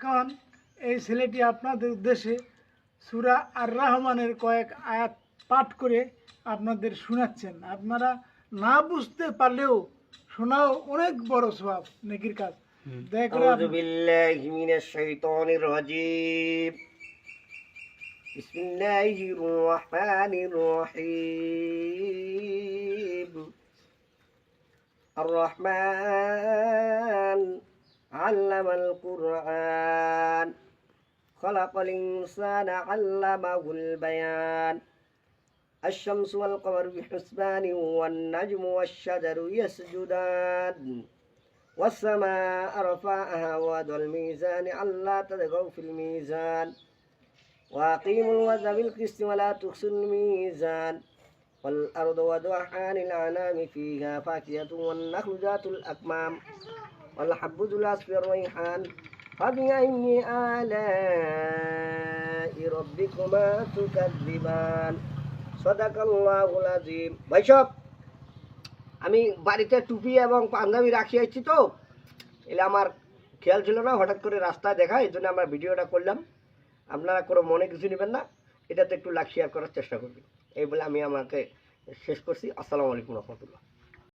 এখন এই ছেলেটি আপনাদের উদ্দেশ্যে সূরা আর রহমানের কয়েক আয়াত পাঠ করে আপনাদের শোনাচ্ছেন। আপনারা না বুঝতে পারলেও শোনাও অনেক বড় সওয়াব, নেকির কাজ। দয়া করে আউযু বিল্লাহি মিনাশ শাইতানির রাজীম। বিসমিল্লাহির রহমানির রহিম। আর রহমান আল্লামাল কুরআন খলাকাল ইনসানা আল্লামাহুল বায়ান। الشمس والقمر بحسبان والنجم والشجر يسجدان والسماء رفعها ووضع الميزان ألا تطغوا في الميزان وأقيموا الوزن بالقسط ولا تخسروا الميزان والأرض وضعها للأنام فيها فاكهة والنخل ذات الأكمام والحب ذو العصف والريحان فبأي آلاء ربكما تكذبان صدق الله العظيم। ভাই সব আমি বাড়িতে টুপি এবং পাঞ্জাবি রাখি আসছি, তো এলে আমার খেয়াল ছিল না, হঠাৎ করে রাস্তায় দেখা, এই জন্য আমরা ভিডিওটা করলাম। আপনারা কোনো মনে কিছু নেবেন না, এটাতে একটু লাইক শেয়ার করার চেষ্টা করবেন। এই বলে আমি আমাকে শেষ করছি। আসসালামু আলাইকুম রহমতুল্লাহ।